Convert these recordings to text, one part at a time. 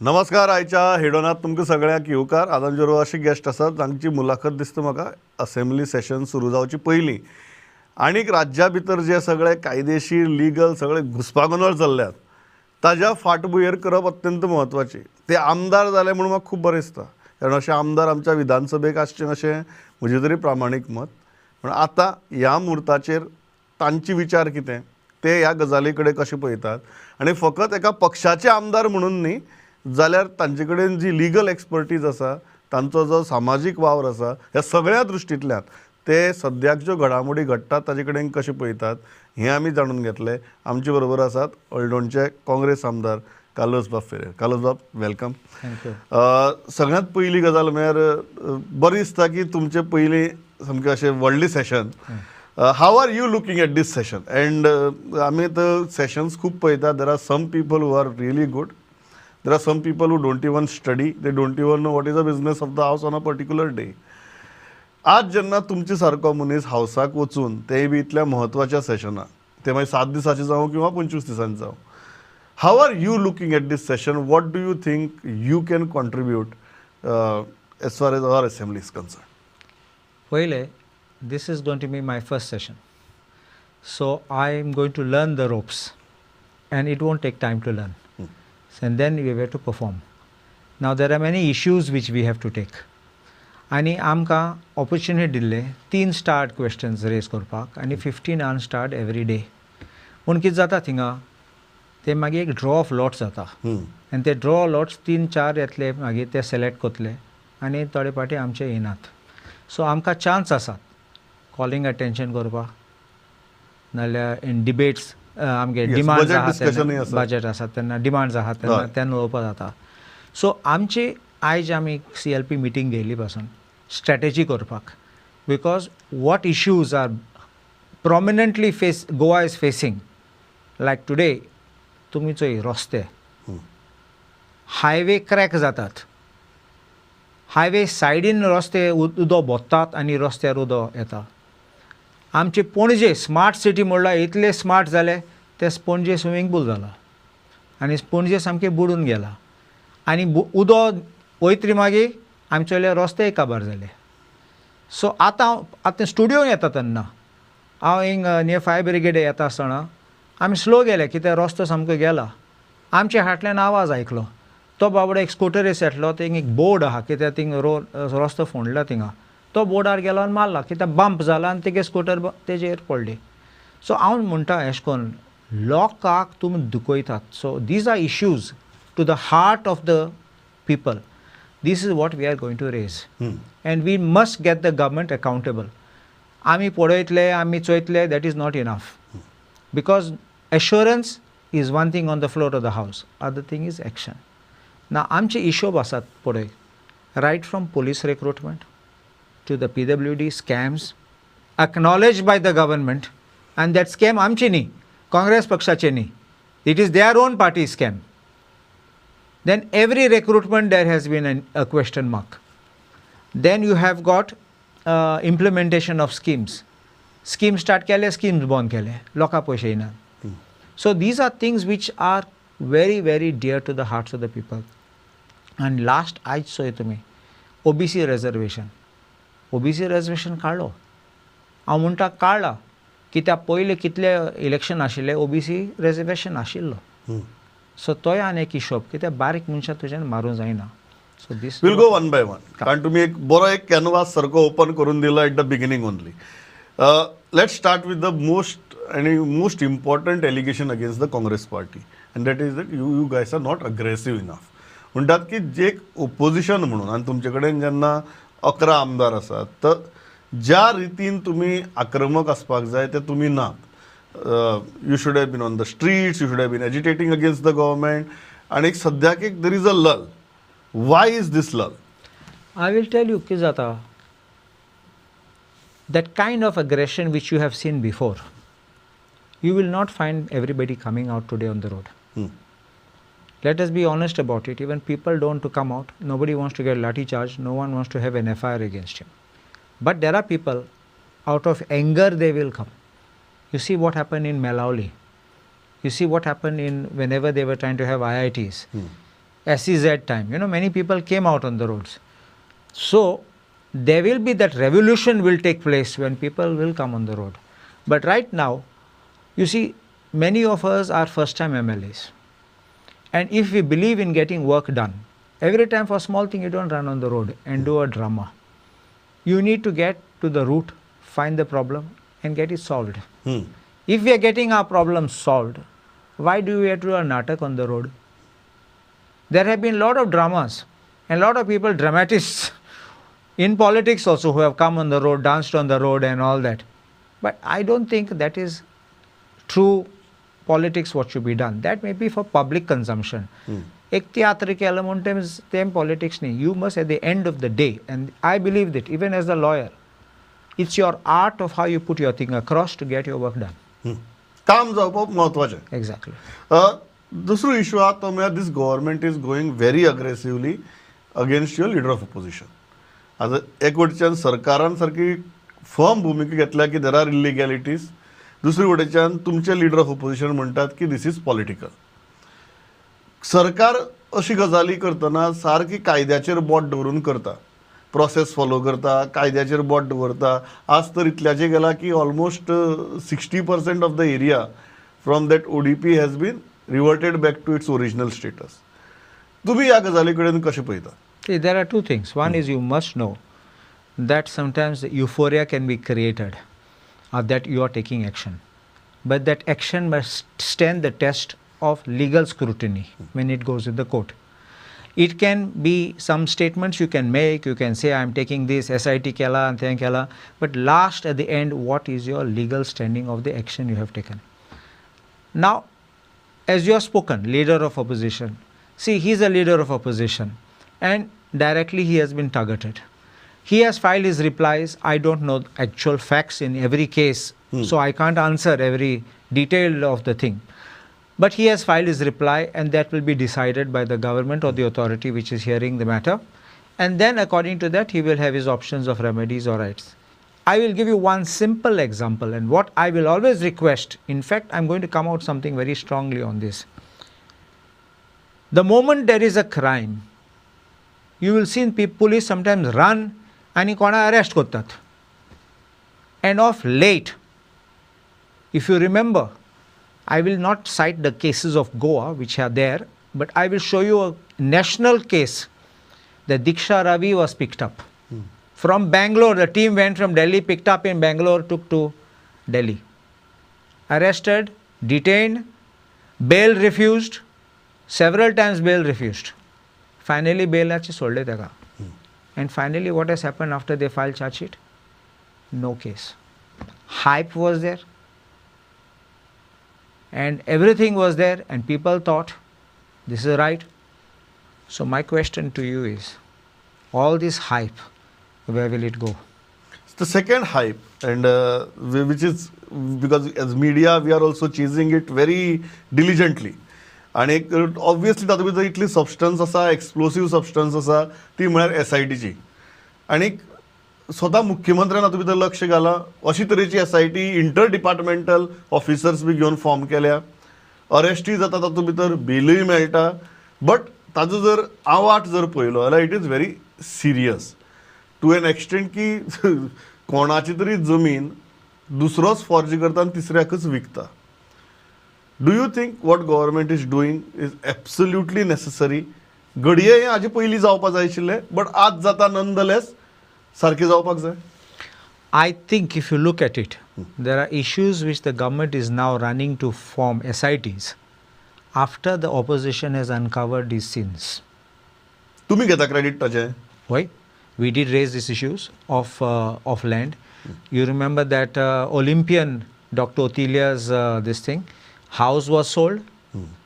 नमस्कार. आयच्या हेडोनात तुमकां सगळ्यांक येवकार. आदांजरो अशी गेस्ट आसात जांची मुलाखत दिसता म्हाका असेंब्ली सेशन सुरू जावचे पयलीं आनीक राज्या भितर जे सगळे कायदेशीर लिगल सगळे घुसपागोंदळ चल्ल्यात ताज्या फाटभुंयेर करप अत्यंत म्हत्वाचें. ते आमदार जाले म्हणून म्हाका खूब बरें दिसता, कारण अशे आमदार आमच्या विधानसभेक आसचें अशें म्हजें तरी प्रामाणीक मत. पूण आतां ह्या मुहूर्ताचेर तांचे विचार कितें ते ह्या गजाली कडेन कशें पळयतात, आनी फकत एका पक्षाचे आमदार म्हणून न्ही जाल्यार तांचे कडेन जी लिगल एक्सपर्टीज आसा, तांचो जो सामाजीक वावर आसा, ह्या सगळ्या दृश्टींतल्यान ते सद्याक ज्यो घडामोडी घडटात ताजे कडेन कशें पळयतात हें आमी जाणून घेतलें. आमचे बरोबर आसात अल्डोणचे काँग्रेस आमदार कार्लोस बाब फेरेरा. कार्लोस बाब, वेलकम. सगळ्यांत पयली गजाल म्हळ्यार बरें दिसता की तुमचें पयलीं सामकें अशें व्हडलें session. How are you looking at this session? And आमी आतां सेशन्स खूब पळयतात. There are some people who are really good. There are some people who don't even study, they don't even know what is the business of the house on a particular day. आज जेन्ना तुमचे सारको मनीस हावसाक वचून तेय B इतल्या म्हत्वाच्या सेशनाक, ते मागीर 7 दिसांचें जावं किंवा 25 दिसांचें जावं, how are you looking at this session? What do you think you can contribute as far as our assembly is concern? पहिले, this is going to be my first session. So I am going to learn the ropes and it won't take time to learn. And then we have to perform. Now there are many issues which we have to take. आणि आमकां opportunity दिल्ले 3 start questions raise करपाक आनी 15 unstarred every day. पूण कितें जाता थिंगा ते मागीर एक ड्रॉ ऑफ लॉट्स जाता आनी ते ड्रॉ लॉट्स 3-4 येतले, मागीर ते सिलेक्ट करतले आनी थोडे पाटी आमचे येनात. सो आमकां चान्स आसात कॉलिंग अटेन्शन करपाक, नाल्यार इन डिबेट्स आमगे डिमांड्स आहात, बजेट आसात तेन्ना डिमांड्स आहात तेन्ना उलोवपा जाता. सो आमची आयज आमी CLP मिटींग घेयल्ली पासून स्ट्रॅटेजी करपाक, because what issues are prominently Goa is facing, like today तुमी चोय रस्ते, हायवे क्रॅक जातात, हायवे सायडीन रस्ते उदो भोत्तात आनी रस्त्यार उदो येता. आमचे पणजे स्मार्ट सिटी म्हणल्यार इतले स्मार्ट जाले ते पणजे स्विमींग पूल जाला आनी पणजे सामके बुडून गेला आनी उदो वयतरी मागीर आमचे रस्तेय काबार जाले. सो आतां स्टुडियोन येता तेन्ना हांव हिंग नियर फायर ब्रिगेड येता आसतना आमी स्लो गेले कित्याक रस्तो सामको गेला. आमच्या फाटल्यान आवाज आयकलो, तो बाबडो एक स्कूटरीस येतलो, थिंग एक बोर्ड आहा कित्याक थिंग रस्तो फोंडला थिंगा, तो बोर्डार गेलो आनी मारला कित्याक बंप जाला आनी तेगे स्कूटर तेजेर पडली. सो हांव म्हणटा अशें करून लोकांक तुमी दुखयतात. So these are issues to the heart of the people. This is what we are going to raise and we must get the government accountable. आमी पळयतले, आमी चोयतले, that is not enough, because assurance is one thing on the floor of the house, other thing is action. ना आमचे issue आसात पळय, right from police recruitment to the PWD scams acknowledged by the government, and that scam amchi nahi, Congress pakshache nahi, it is their own party scam. Then every recruitment there has been a question mark. Then you have got implementation of schemes start kele, schemes bond kele, loka paise ina. So these are things which are very very dear to the hearts of the people. And last I saw to me OBC reservation काडलो. हांव म्हणटा काडला कित्याक पयले कितले election आशिल्ले OBC reservation आशिल्लो. सो तोय आनी एक हिशोब, कित्याक बारीक मनशां तुज्यान मारूं जायना. So this will go one by one, कारण तुमी एक बरो एक कॅनवास सारको ओपन करून दिलो at the beginning only. Let's start with the most important allegation against the Congress party, and that is that you guys are not aggressive enough. म्हणटात की जे एक ओपोजिशन म्हणून, आनी तुमचे कडेन जेन्ना 11 आमदार आसात, तर ज्या रितीन तुमी आक्रमक आसपाक जाय ते तुमी नात. You should have been on the streets, you should have been agitating against the government, आनी सद्याक एक देर इज अ लल. वाय इज दीस लल? आय विल टेल यू कितें जाता. That kind of aggression which you have seen before, you will not find everybody coming out today on the road. Let us be honest about it. Even people don't want to come out. Nobody wants to get lathi charged. No one wants to have an FIR against him. But there are people, out of anger they will come. You see what happened in Malawi. You see what happened in whenever they were trying to have IITs. SEZ time, many people came out on the roads. So there will be that revolution will take place when people will come on the road. But right now, you see, many of us are first-time MLAs. And if we believe in getting work done, every time for a small thing you don't run on the road and do a drama. You need to get to the root, find the problem and get it solved. If we are getting our problems solved, why do we have to do a natak on the road? There have been a lot of dramas and a lot of people, dramatists, in politics also, who have come on the road, danced on the road and all that. But I don't think that is true politics what should be done. That may be for public consumption. एक theatre के element is same politics नहीं. You must at the end of the day, and I believe that even as a lawyer, it's your art of how you put your thing across to get your work done. काम जावप महत्वाचें. Exactly. दुसरो issue आहा तो म्हळ्यार this government is going very aggressively against your leader of opposition. आतां एक वटेच्यान सरकारान सारकी फर्म भुमिका घेतल्या की देर आर इलिगॅलिटीज. दुसरे वटेच्यान तुमचे लिडर ऑफ ऑपोजिशन म्हणटात की दिस इज पॉलिटिकल. सरकार अशी गजाली करतना सारकी कायद्याचेर बोट दवरून करता, प्रोसेस फॉलो करता, कायद्याचेर बोट दवरता. आज तर इतल्याचें गेलां की almost 60% of the area from that ODP has been reverted back to its original status. तुम्ही ह्या गजाली कडेन कशें पळयता? See, there are two things. One is you must know that sometimes euphoria can be created that you are taking action. But that action must stand the test of legal scrutiny when it goes in the court. It can be some statements you can make, you can say I am taking this, SIT kela and then kela, but last at the end, what is your legal standing of the action you have taken? Now, as you have spoken, leader of opposition, see, he is a leader of opposition and directly he has been targeted. He has filed his replies. I don't know actual facts in every case, so I can't answer every detail of the thing. But he has filed his reply and that will be decided by the government or the authority which is hearing the matter. And then according to that, he will have his options of remedies or rights. I will give you one simple example, and what I will always request, in fact, I'm going to come out something very strongly on this. The moment there is a crime, you will see police sometimes run and kona arrest kortat. And of late, if you remember, I will not cite the cases of Goa which are there, but I will show you a national case that Diksha Ravi was picked up. From Bangalore, the team went from Delhi, picked up in Bangalore, took to Delhi. Arrested, detained, bail refused, several times bail refused. Finally, bail achi solde daga. And finally, what has happened after they filed charge sheet? No case. Hype was there. And everything was there and people thought this is right. So my question to you is, all this hype, where will it go? The second hype, and which is because as media we are also chasing it very diligently. आणि obviously तातूंत भितर इतली substance आसा, एक्सप्लोसीव substance आसा, ती म्हळ्यार SITची. आनी स्वता मुख्यमंत्र्यान हातूंत भितर लक्ष घालां. अशी तरेची SIT इंटर डिपार्टमेंटल ऑफिसर्स बी घेवन फॉर्म केल्या. अरेस्टूय जाता तातूंत भितर, बेलूय मेळटा. बट ताजो जर आवाठ जर पळयलो जाल्यार it is very serious to an extent की कोणाची तरी जमीन दुसरोच फॉर्ज करता आनी तिसऱ्याकच विकता. Do you think what government is doing is absolutely necessary? घडये हें हाजे पयलीं जावपाक जाय आशिल्लें, बट आज जाता nonetheless सारकें जावपाक जाय. I think if you look at it, there are issues which the government is now running to form SITs after the opposition has uncovered these sins. तुम्ही घेता क्रेडिट ताचें? Why? We did raise these issues of land. You remember that Olympian Dr. Othilia's this thing, house was sold.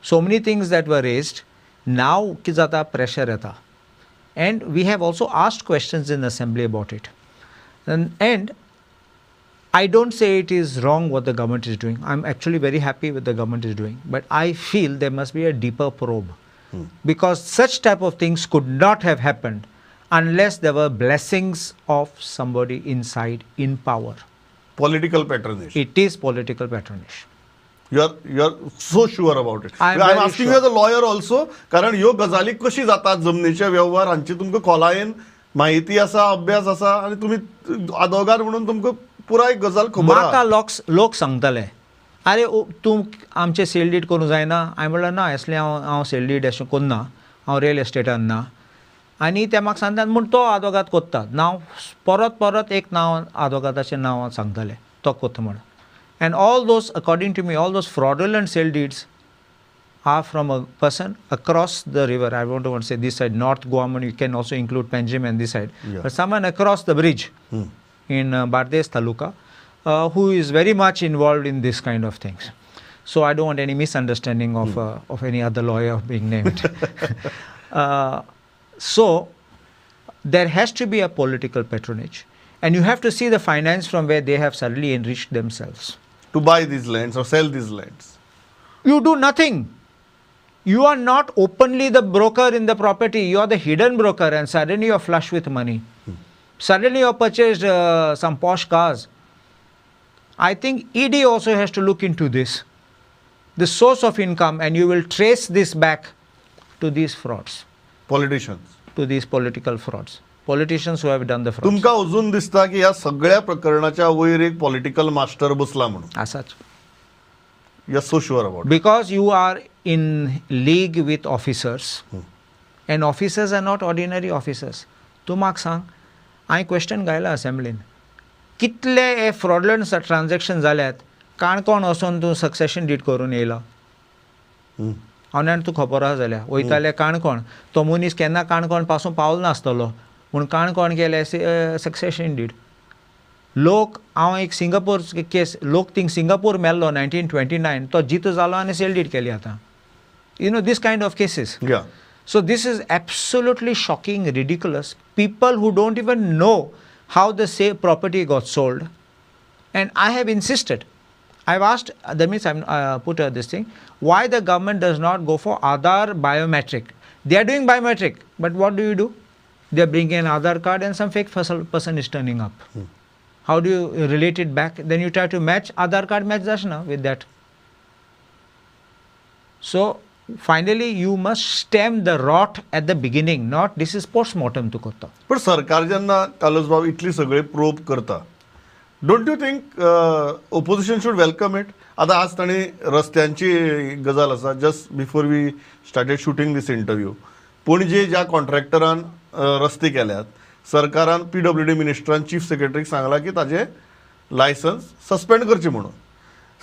So many things that were raised. Now ki jata pressure rehta. And we have also asked questions in assembly about it. And I don't say it is wrong what the government is doing. I'm actually very happy with the government is doing. But I feel there must be a deeper probe. Because such type of things could not have happened unless there were blessings of somebody inside in power. Political patronage. It is political patronage. You are so sure about it. I am I am very asking sure. As a lawyer also, कारण ह्यो गजाली कशी जातात जमनीचे व्यवहार हांची तुमकां खोलायेन माहिती आसा, अभ्यास आसा, आनी तुमी आदवोगाद म्हणून तुमकां पुराय गजाल खबर म्हाका आहा. लोक सांगताले अरे तूं आमचे सेल डीड करूंक जायना. हांवें म्हणलें ना, असलें हांव सेल डीड अशें करना, हांव रियल एस्टेटान ना. आनी ते म्हाका सांगतात म्हूण तो आदवोगाद कोत्ता. नांव परत एक नांव आदवोगादाचें नांव सांगतालें तो कोत्ता म्हूण. And all those according to me all those fraudulent sale deeds are from a person across the river. I don't want to say this side, North Guam, and you can also include Panjim and this side. Yeah. But someone across the bridge in Bardes Taluka who is very much involved in this kind of things. So I don't want any misunderstanding of any other lawyer being named. So there has to be a political patronage. And you have to see the finance from where they have suddenly enriched themselves. To buy these lands or sell these lands. You do nothing. You are not openly the broker in the property. You are the hidden broker, and suddenly you are flush with money. Suddenly you have purchased some posh cars. I think ED also has to look into this, the source of income, and you will trace this back to these frauds, Politicians. to these political frauds. Politicians who have done the frauds. तुमकां अजून दिसता की ह्या सगळ्या प्रकरणाच्या वयर एक political master बसला म्हणून. Asach. You are so sure about. Because you are in league with officers, and officers are not ordinary officers. तूं म्हाका सांग, हांवें क्वेश्चन घायला असेंब्लीन, कितले हे फ्रॉडलंट ट्रान्जॅक्शन जाल्यात काणकोण वचून तूं सक्सेशन डीड करून येयला. हांव तूं खबर आसा जाल्यार वयताले काणकोण, तो मनीस केन्ना काणकोण पासून पावलो नासतलो पूण काणकोण केले सक्सेशन डीड. लोक हांव एक सिंगापूर केस, लोक थिंग सिंगापूर मेल्लो 1929, तो जितो जालो आनी सेल डीड केली आतां. You know, this kind of cases. Yeah. So this is absolutely shocking, ridiculous. People who don't even know how the property got sold. And I have insisted. I've asked, that means I've put this thing, why the government does not go for Aadhaar biometric. They are doing biometric, but what do? They are bringing an Aadhaar card and some fake person is turning up. How do you relate it back? Then you try to match Aadhaar card match Dashna with that. So finally you must stem the rot at the beginning, not this is post-mortem to kotta. पण सरकार जेन्ना कालोजबाब इतली सगळे probe करता, don't you think opposition should welcome it? आतां आज ताणी रस्त्यांची गजाल आसा. Just before we started shooting this interview, Panaji ज्या कॉन्ट्रॅक्टरान रस्ते केल्यात, सरकारान PWD मिनिस्टरान चीफ सेक्रेटरीक सांगला की ताजे लायसन्स सस्पेंड करचे म्हणून.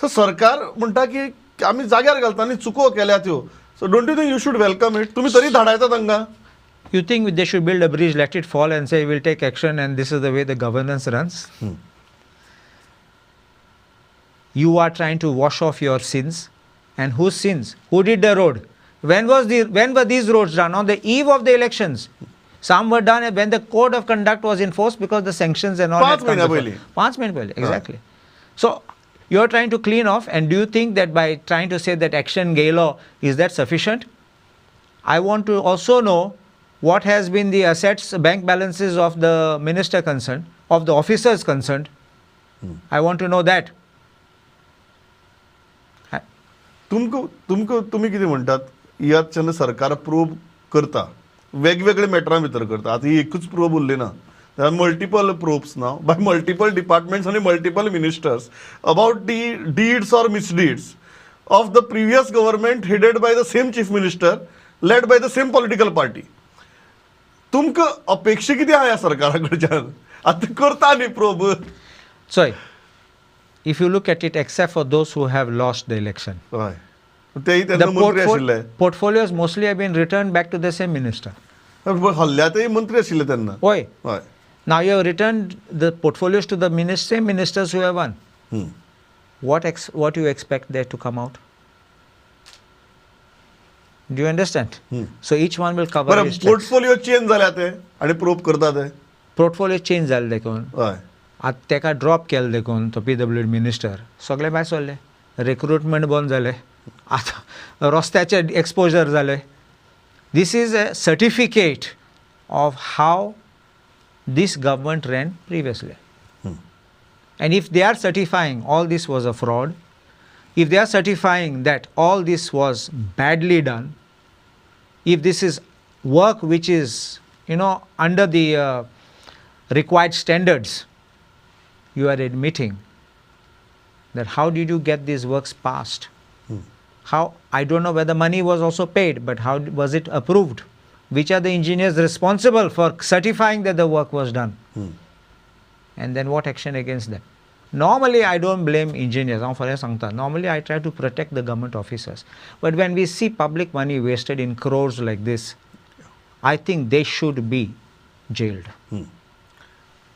सो सरकार म्हणटा की आमी जाग्यार घालता आनी चुको केल्या त्यो. So don't you think you should welcome it? तुमी तरी धाडायता तांकां? You think they should build a bridge, let it fall and say we'll take action and this is the way the governance runs? You are trying to wash off your sins. And whose sins? Who did the road? When were these roads done? On the eve of the elections. Some were done when the code of conduct was enforced because the sanctions and all that. 5 महीना पहले. 5 minutes पहले, exactly. So you're trying to clean off, and do you think that by trying to say that action gaylaw, is that sufficient? I want to also know what has been the assets, bank balances of the minister concerned, of the officers concerned. I want to know that. तुम्ही किती म्हणटात यात जेन्ना सरकार probe करता, वेगवेगळे मॅटरां भितर करता. आतां ही एकूच प्रोब उरली ना, there are multiple probes now by multiple departments and multiple ministers about the deeds or misdeeds of the previous government headed by the same chief minister, led by the same political party. तुमकां अपेक्षा किती आहा ह्या सरकारा कडच्यान? आतां करता न्ही probe. So, if you look at it, except for those who have lost the election, हय, तेही तेन्ना मंत्री आशिल्ले. portfolios mostly have been returned back to the same minister. हल्ल्यातही मंत्री आशिल्ले तेन्ना. Why? हय. Now you have returned the portfolios to the same ministers who have won. What you expect there to come out? Do you understand? So each one will cover बरं, his tracks. Portfolio change जाल्या ते आनी probe करता ते. Portfolio change जाले देखून. हय. आतां तेका ड्रॉप केले देखून तो PWD मिनिस्टर सगळे भायर सरले. रिक्रुटमेंट बंद जाले. आतां रस्त्याचे एक्सपोजर जाले. This is a certificate of how this government ran previously. And if they are certifying all this was a fraud, if they are certifying that all this was badly done, if this is work which is, under the required standards, you are admitting that how did you get these works passed? How, I don't know whether money was also paid, but how was it approved? Which are the engineers responsible for certifying that the work was done? And then what action against them? Normally, I don't blame engineers. Normally, I try to protect the government officers. But when we see public money wasted in crores like this, I think they should be jailed.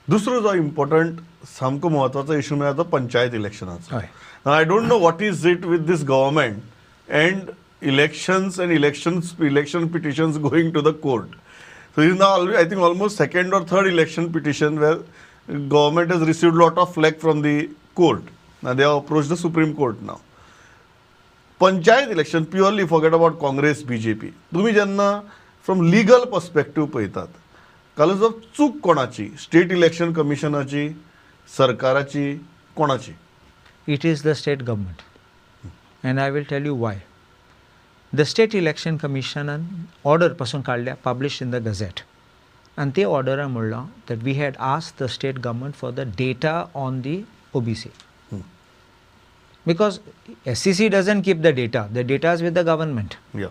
दुसरो जो important सामको महत्वाचो issue म्हळ्यार तो पंचायत इलेक्शनाचो. हय. I don't know what is it with this government and elections and election petitions going to the court. So this is now, I think, almost second or third election petition where government has received lot of flack from the court. Now they have approached the Supreme Court now. Panchayat election, purely forget about Congress, BJP. तुम्ही जेन्ना from legal perspective पळयतात, college of चूक कोणाची? State election कमिशनाची, सरकाराची, कोणाची? It is the state government. And I will tell you why. The State Election Commission order pasun काढल्या, published in the Gazette. And they order म्हणलं that we had asked the state government for the data on the OBC. Because SCC doesn't keep the data is with the government. Yeah.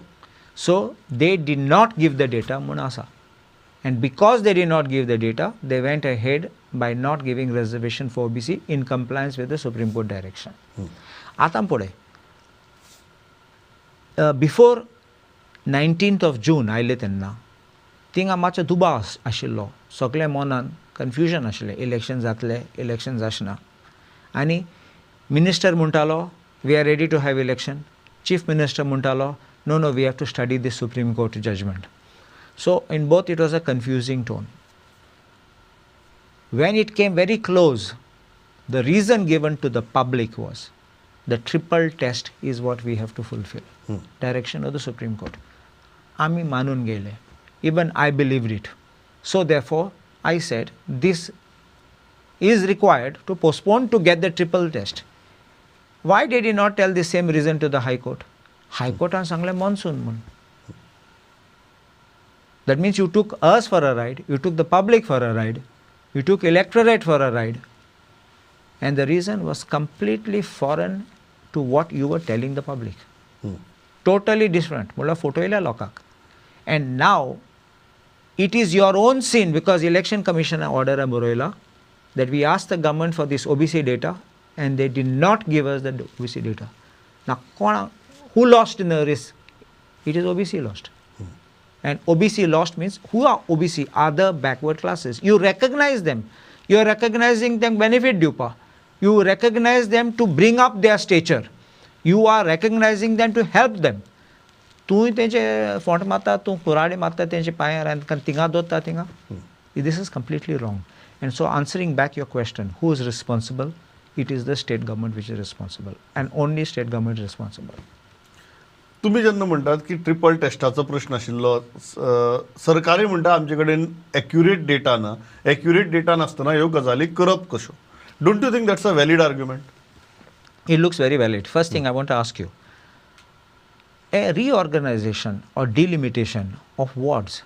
So they did not give the data munasa. And because they did not give the data, they went ahead by not giving reservation for OBC in compliance with the Supreme Court direction. Atam पुढे before 19th of June आयले तेन्ना थिंगा मातशें दुबाव आशिल्लो, सगळे मनान confusion आशिल्लें, इलेक्शन जातलें, इलेक्शन जाचना. आनी मिनिस्टर म्हणटालो we are ready to have election, chief minister म्हणटालो no we have to study this Supreme Court judgment. So in both it was a confusing tone. When it came very close, the reason given to the public was the triple test is what we have to fulfill. Direction of the Supreme Court. Ami manun gele. Even I believed it. So therefore, I said this is required to postpone to get the triple test. Why did he not tell the same reason to the High Court? High Court an sangle monsoon mun. That means you took us for a ride, you took the public for a ride, you took electorate for a ride, and the reason was completely foreign to what you were telling the public. Totally different. And now, it is your own sin because Election Commission order that we asked the government for this OBC data and they did not give us the OBC data. Now, who lost in the race? It is OBC lost. And OBC lost means who are OBC? Other backward classes. You recognize them. You are recognizing them benefit dupa. You recognize them to bring up their stature. You are recognizing them to help them. तूं तेंचे font मारता, तूं कुराडे मारता तेंचे पांयार आनी थिंगा दोत्ता थिंगा. This is completely wrong. And so answering back your question, who is responsible? It is the state government which is responsible. And only state government is responsible. तुम्ही जेन्ना म्हणटात की ट्रिपल टेस्टाचो प्रश्न आशिल्लो, सरकारी म्हणटा आमचे कडेन एक्युरेट डेटा ना. एक्युरेट डेटा नासतना ह्यो गजाली करप कश्यो? Don't you think that's a valid argument? It looks very valid. First thing I want to ask you, a reorganization or delimitation of wards,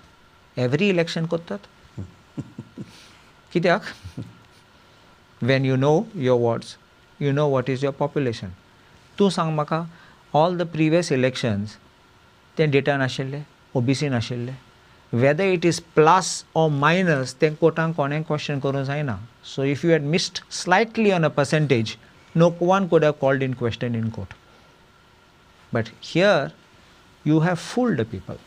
every election kottat? Kityak? When you know your wards, you know what is your population. Tu sang maka, all the previous elections, then data nashille, OBC nashille. Whether it is plus or minus, then kotang konen question korun zaina. So if you had missed slightly on a percentage, no one could have called in question in court. But here, you have fooled the people.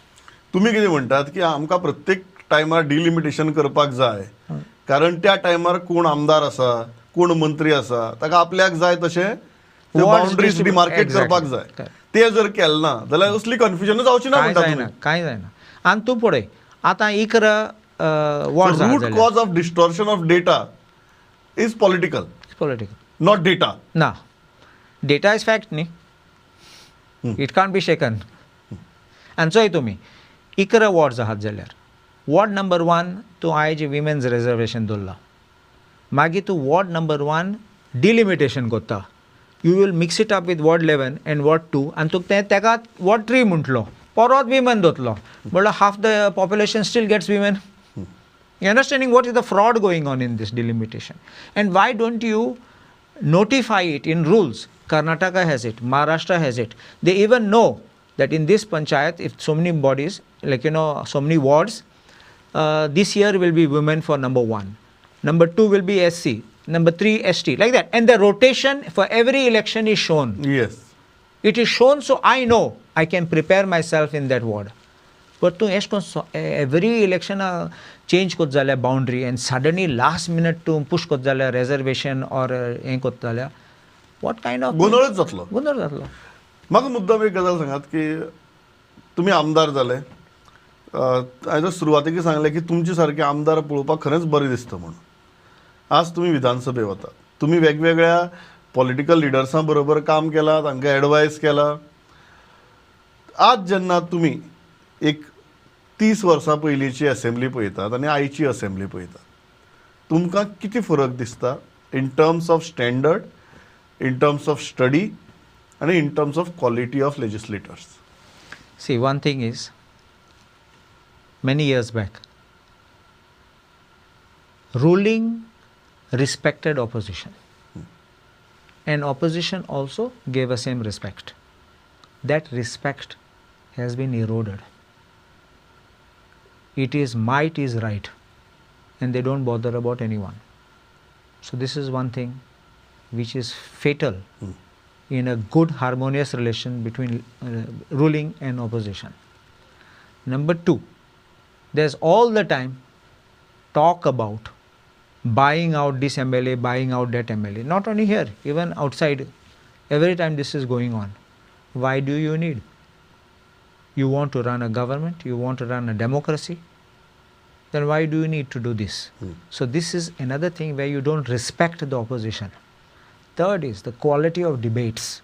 तुम्ही कितें म्हणटात की आमकां प्रत्येक टायमार delimitation करपाक जाय, कारण त्या टायमार कोण आमदार आसा, कोण मंत्री आसा, ताका आपल्याक जाय तशें बाउंड्रीज डिमार्केट करपाक जाय. ते जर केलें ना जाल्यार असली कन्फ्युजन जावची ना म्हणटा तुम्ही. कांय जायना. आनी तूं पळय, आतां इकरा वॉर्ड्स आहा root cause of distortion of data is political. Political. Not data. No. Data is fact, ni. It can't be shaken. And so to me, ikra wards ahat jalyar. Ward number 1 to IJ women's reservation dolla. Magi to ward number 1 delimitation kotta. you will mix it up with ward 11 and ward 2 and तेका ward 3 म्हटलो परत women दोतलो म्हणल्यार half the population still gets women. You understanding what is the fraud going on in this delimitation? And why don't you notify it in rules? Karnataka has it, Maharashtra has it. They even know that in this panchayat, if so many bodies, so many wards, this year will be women for number 1. Number 2 will be SC. Number 3, ST. Like that. And the rotation for every election is shown. Yes. It is shown, so I know I can prepare myself in that ward. But to every election change kot jala boundary and suddenly last minute to push kot jala reservation or kot jala, what kind of गोंधळच जातलो. गोंधळ जातलो. म्हाका मुद्दाम एक गजाल सांगात की तुमी आमदार जाले, हांवें सुरवातेक सांगलें की तुमचे सारके आमदार पळोवपाक खरेंच बरें दिसता म्हणून. आज तुमी विधानसभेक वतात, तुमी वेगवेगळ्या पॉलिटिकल लिडर्सां बरोबर काम केलां, तांकां एडवायस केला. आज जेन्ना तुमी एक 30 वर्सां पयलींची असेंब्ली पळयतात आनी आयची असेंब्ली पळयतात, तुमकां कितें फरक दिसता in terms of standard, in terms of study and in terms of quality of legislators? See, one thing is, many years back, ruling respected opposition. And opposition also gave a same respect. That respect has been eroded. It is might is right. And they don't bother about anyone. So this is one thing which is fatal in a good harmonious relation between ruling and opposition. Number 2, there's all the time talk about buying out this MLA, buying out that MLA. Not only here, even outside, every time this is going on. Why do you need? You want to run a government, you want to run a democracy, then why do you need to do this? So this is another thing where you don't respect the opposition. Third is the quality of debates.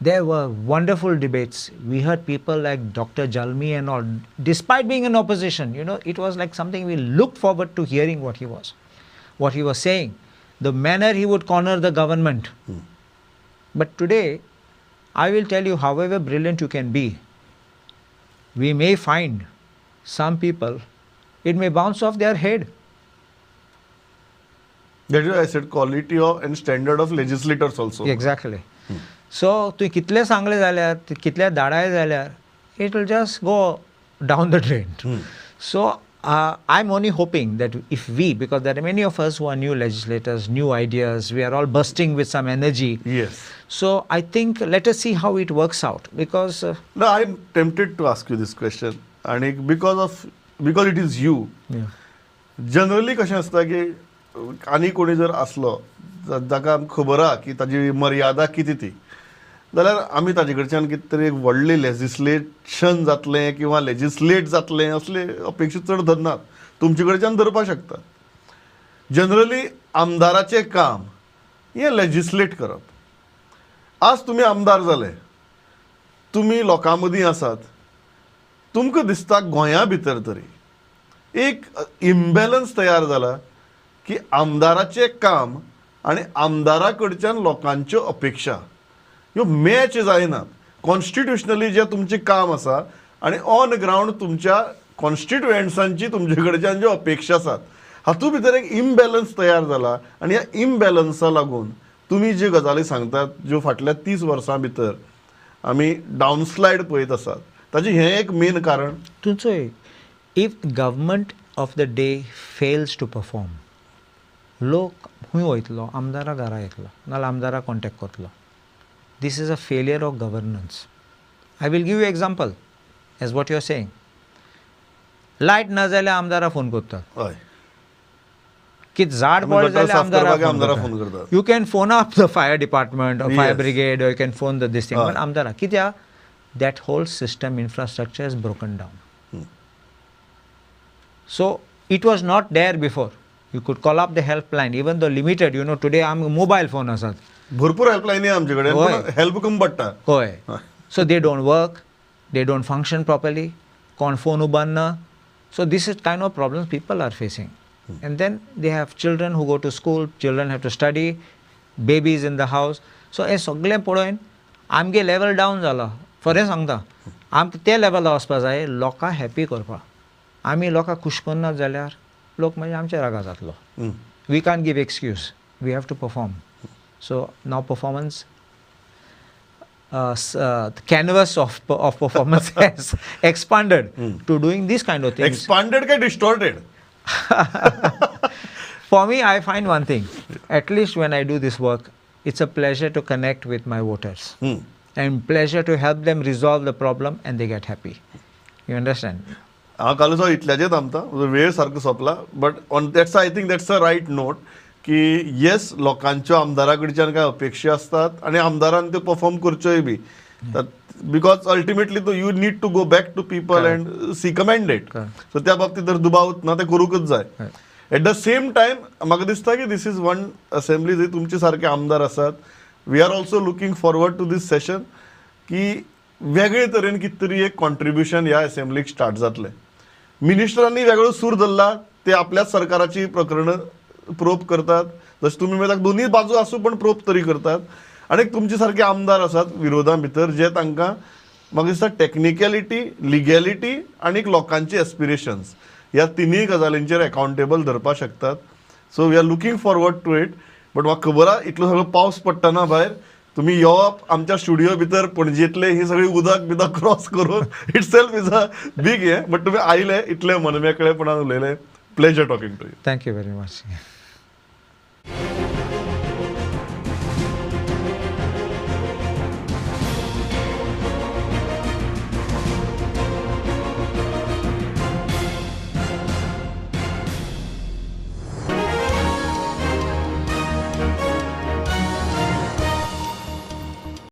There were wonderful debates. We heard people like Dr. Jalmi and all, despite being in opposition, it was like something we looked forward to hearing what he was saying, the manner he would corner the government. But today, I will tell you, however brilliant you can be, we may find some people, it may bounce off their head. That is why I said quality of and standard of legislators also. Exactly. So, tu kitle sangle जाल्यार, कितले दाडाय जाल्यार, it will just go down the drain. So, I'm only hoping that if we, because there are many of us who are new legislators, new ideas, we are all bursting with some energy. Yes. So, I think let us see how it works out, because no, I'm tempted to ask you this question, and because it is you. Yeah. Generally कशें आसता की आनी कोणी जर आसलो जाका खबर आहा की ताजी मर्यादा कितें ती, जाल्यार आमी ताजे कडच्यान कितें तरी एक व्हडलें लेजिस्लेशन जातलें किंवा लेजिस्लेट जातलें असले अपेक्षा चड धरनात, तुमचे कडच्यान धरपाक शकतात. जनरली आमदाराचें काम हें लेजिस्लेट करप. आज तुमी आमदार जाले, तुमी लोकां मदीं आसात, तुमकां दिसता गोंया भितर तरी एक इम्बॅलन्स तयार जाला की आमदाराचें काम आनी आमदारा कडच्यान लोकांच्यो अपेक्षा ह्यो मॅच जायनात. कॉन्स्टिट्युशनली जें तुमचें काम आसा आनी ऑन ग्रावंड तुमच्या कॉन्स्टिट्युएंट्सांची तुमचे कडच्यान ज्यो अपेक्षा आसात, हातूंत भितर एक इम्बॅलन्स तयार जाला. आनी ह्या इम्बॅलन्सा लागून तुमी ज्यो गजाली सांगतात, ज्यो फाटल्या 30 वर्सां भितर आमी डावनस्लायड पळयत आसात, ताजें हें एक मेन कारण. तुमचो if government of the day fails to perform, लोक खूंय वयतलो, आमदारा घरा येतलो नाल्यार आमदारा कॉन्टेक्ट करतलो. This is a failure of governance. I will give you example as what you are saying. Light ना जाल्यार आमदारा फोन करतात. हय. कित झाड पडलें जाल्यार आमदारा फोन करतात. You can phone up the fire department or fire brigade, or you can phone this thing. But आमदारा कित्याक? That whole system infrastructure is broken down. So it was not there before. You could call up the helpline, even though limited. Today mobile phone asat. भरपूर हेल्पलायनी आमचे कडेन, पण help कमी पडटा. होय. So they don't work, they don't function properly, कोण phone उबारना. So this is kind of problems people are facing. And then they have children who go to school, children have to study, babies in the house. सो हें सगळें पळोवन आमगे level down जालो. खरें सांगता, आमकां ते लेवलार वचपा जाय, लोकांक हॅपी करपाक. आमी लोकांक खूश करनात जाल्यार लोक मागीर आमच्या रागा जातलो. We can't give excuse, we have to perform. So नाव performance canvas of performance has expanded to doing this kind of things. Expanded काय distorted? For me, I find one thing. At least when I do this work, it's a pleasure to connect with my voters and pleasure to help them resolve the problem and they get happy. You understand? हांव कालूचो इतल्याचेर थांबता, वेळ सारको सोंपला. But on that's I think that's a right note की yes, लोकांच्यो आमदारा कडच्यान कांय अपेक्षा असतात आनी आमदारान त्यो परफॉर्म करच्योय बी. Because ultimately you need to go back to people and seek mandate. So त्या बाबतींत जर दुबाव ना ते करूंकच जाय. एट द सेम टायम म्हाका दिसता की दीस इज वन असेंब्ली जंय तुमचे सारके आमदार आसात. We are also looking forward to this session की वेगळे तरेन कितें तरी एक कॉन्ट्रिब्युशन ह्या असेंब्लीक स्टार्ट जातलें. मिनिस्टरांनी वेगळो सूर धरला, ते आपल्याच सरकाराची प्रकरणां प्रोब करतात. जशें तुमी म्हणटात दोनूय बाजू आसूं पण प्रोब तरी करतात. आनी तुमचे सारके आमदार आसात विरोधां भितर जे तांकां म्हाका दिसता टेक्निकॅलिटी, लिगॅलिटी आनी लोकांचे एस्पिरेशन्स ह्या तिनूय गजालींचेर अकाउंटेबल धरपाक शकतात. So we are looking forward to it. But म्हाका खबर आहा इतलो सगळो पावस पडटना भायर तुम्ही येवप आमच्या स्टुडिओ भितर पणजेंतले ही सगळी उदक बिदक क्रॉस करून itself is a big हे. बट तुम्ही आयले, इतले मनमेकळेपणान उलयले. Pleasure talking to you. Thank you very much.